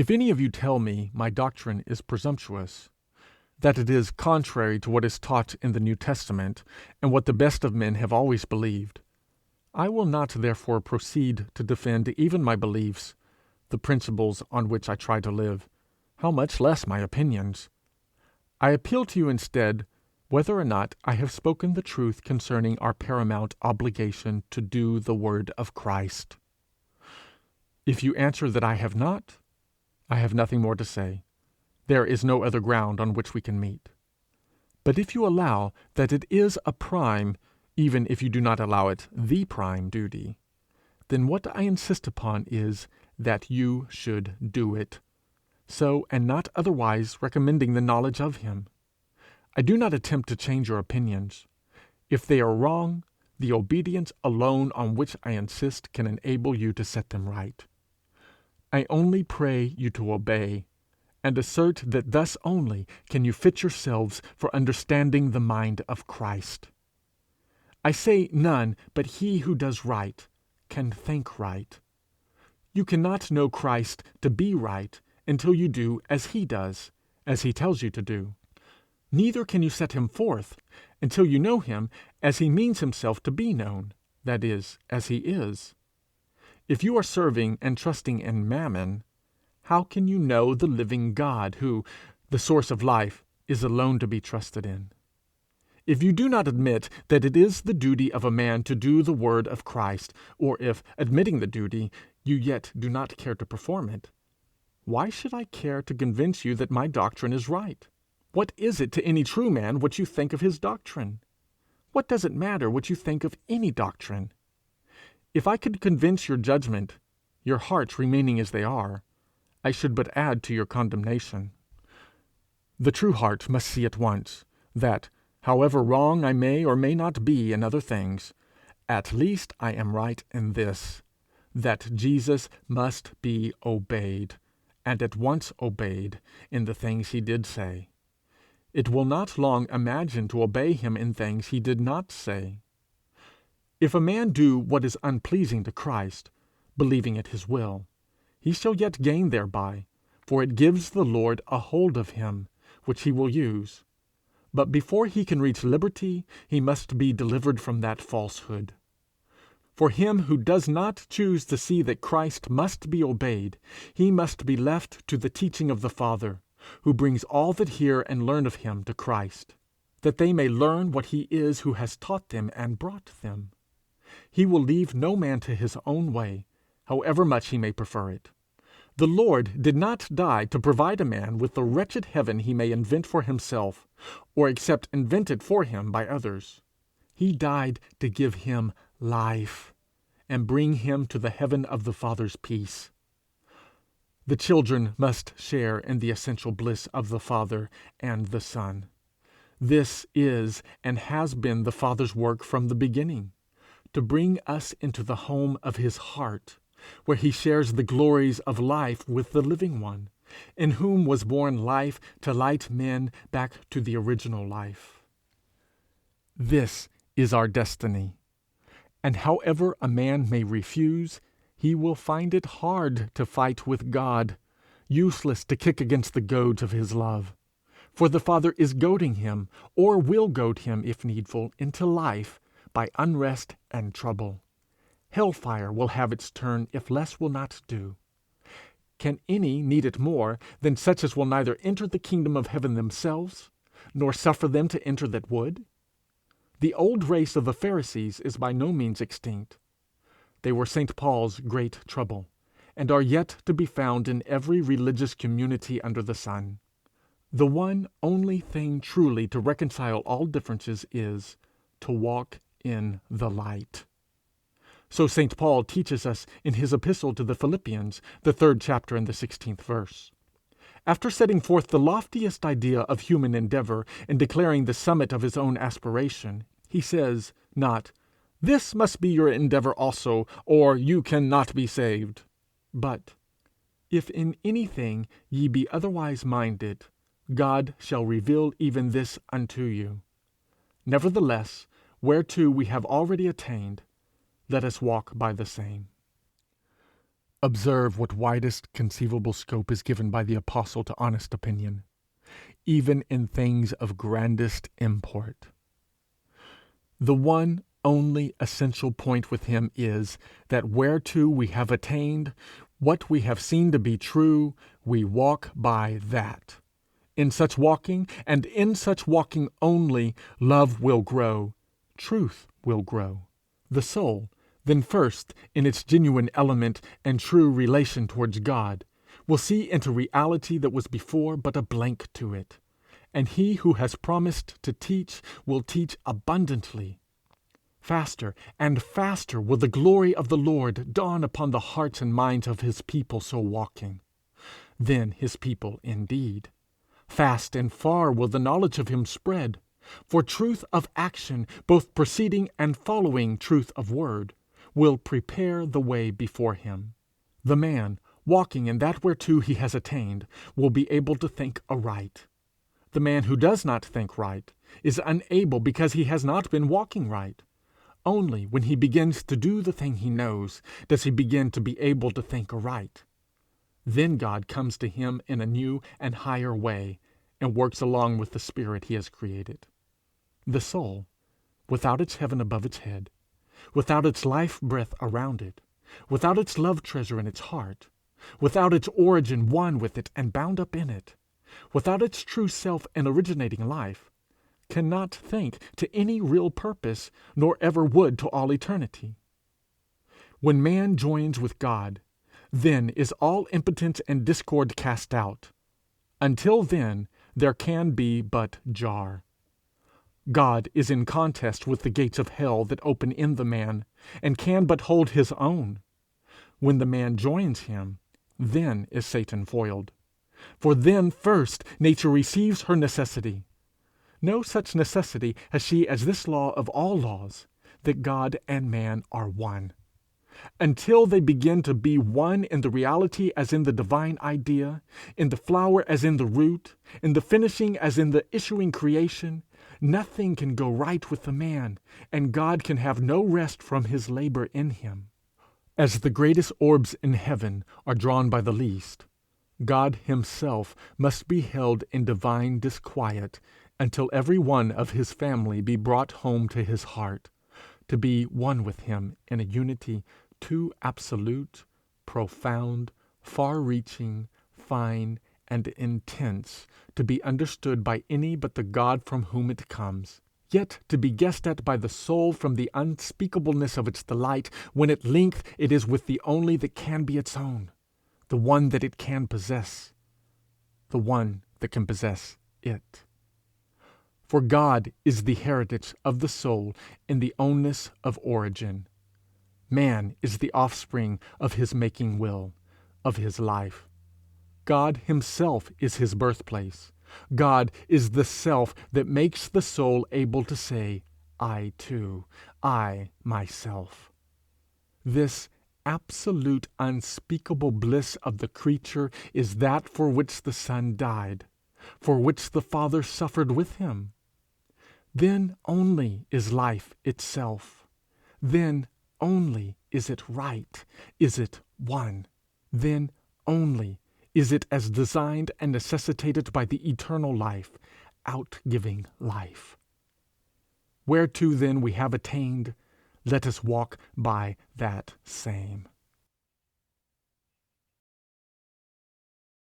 If any of you tell me my doctrine is presumptuous, that it is contrary to what is taught in the New Testament, and what the best of men have always believed, I will not therefore proceed to defend even my beliefs, the principles on which I try to live, how much less my opinions. I appeal to you instead, whether or not I have spoken the truth concerning our paramount obligation to do the word of Christ. If you answer that I have not, I have nothing more to say. There is no other ground on which we can meet. But if you allow that it is a prime, even if you do not allow it the prime duty, then what I insist upon is that you should do it, so and not otherwise recommending the knowledge of him. I do not attempt to change your opinions. If they are wrong, the obedience alone on which I insist can enable you to set them right. I only pray you to obey, and assert that thus only can you fit yourselves for understanding the mind of Christ. I say none but he who does right can think right. You cannot know Christ to be right until you do as he does, as he tells you to do. Neither can you set him forth until you know him as he means himself to be known, that is, as he is. If you are serving and trusting in mammon, how can you know the living God, who, the source of life, is alone to be trusted in? If you do not admit that it is the duty of a man to do the word of Christ, or if, admitting the duty, you yet do not care to perform it, why should I care to convince you that my doctrine is right? What is it to any true man what you think of his doctrine? What does it matter what you think of any doctrine? If I could convince your judgment, your hearts remaining as they are, I should but add to your condemnation. The true heart must see at once that, however wrong I may or may not be in other things, at least I am right in this, that Jesus must be obeyed, and at once obeyed, in the things he did say. It will not long imagine to obey him in things he did not say. If a man do what is unpleasing to Christ, believing it his will, he shall yet gain thereby, for it gives the Lord a hold of him, which he will use. But before he can reach liberty, he must be delivered from that falsehood. For him who does not choose to see that Christ must be obeyed, he must be left to the teaching of the Father, who brings all that hear and learn of him to Christ, that they may learn what he is who has taught them and brought them. He will leave no man to his own way, however much he may prefer it. The Lord did not die to provide a man with the wretched heaven he may invent for himself, or accept invented for him by others. He died to give him life, and bring him to the heaven of the Father's peace. The children must share in the essential bliss of the Father and the Son. This is and has been the Father's work from the beginning, to bring us into the home of his heart, where he shares the glories of life with the living one, in whom was born life to light men back to the original life. This is our destiny, and however a man may refuse, he will find it hard to fight with God, useless to kick against the goads of his love. For the Father is goading him, or will goad him if needful, into life by unrest and trouble. Hellfire will have its turn if less will not do. Can any need it more than such as will neither enter the kingdom of heaven themselves, nor suffer them to enter that would? The old race of the Pharisees is by no means extinct. They were St. Paul's great trouble, and are yet to be found in every religious community under the sun. The one only thing truly to reconcile all differences is to walk in the light. So St. Paul teaches us in his epistle to the Philippians, the 3rd chapter and the 16th verse. After setting forth the loftiest idea of human endeavor and declaring the summit of his own aspiration, he says not, "This must be your endeavor also, or you cannot be saved," but, "If in anything ye be otherwise minded, God shall reveal even this unto you. Nevertheless, whereto we have already attained, let us walk by the same." Observe what widest conceivable scope is given by the apostle to honest opinion, even in things of grandest import. The one only essential point with him is, that whereto we have attained, what we have seen to be true, we walk by that. In such walking, and in such walking only, love will grow, truth will grow. The soul, then first in its genuine element and true relation towards God, will see into reality that was before but a blank to it. And he who has promised to teach will teach abundantly. Faster and faster will the glory of the Lord dawn upon the hearts and minds of his people so walking. Then his people indeed. Fast and far will the knowledge of him spread. For truth of action, both preceding and following truth of word, will prepare the way before him. The man, walking in that whereto he has attained, will be able to think aright. The man who does not think right is unable because he has not been walking right. Only when he begins to do the thing he knows, does he begin to be able to think aright. Then God comes to him in a new and higher way, and works along with the spirit he has created. The soul, without its heaven above its head, without its life breath around it, without its love treasure in its heart, without its origin one with it and bound up in it, without its true self and originating life, cannot think to any real purpose, nor ever would to all eternity. When man joins with God, then is all impotence and discord cast out. Until then, there can be but jar. God is in contest with the gates of hell that open in the man, and can but hold his own. When the man joins him, then is Satan foiled. For then first nature receives her necessity. No such necessity has she as this law of all laws, that God and man are one. Until they begin to be one in the reality as in the divine idea, in the flower as in the root, in the finishing as in the issuing creation, nothing can go right with the man, and God can have no rest from his labor in him. As the greatest orbs in heaven are drawn by the least, God himself must be held in divine disquiet until every one of his family be brought home to his heart, to be one with him in a unity too absolute, profound, far-reaching, fine, and intense to be understood by any but the God from whom it comes, yet to be guessed at by the soul from the unspeakableness of its delight, when at length it is with the only that can be its own, the one that it can possess, the one that can possess it. For God is the heritage of the soul in the ownness of origin. Man is the offspring of his making will, of his life. God himself is his birthplace. God is the self that makes the soul able to say, I too, I myself. This absolute unspeakable bliss of the creature is that for which the Son died, for which the Father suffered with him. Then only is life itself. Then only is it right, is it one. Then only is it as designed and necessitated by the eternal life, outgiving life. Whereto then we have attained, let us walk by that same.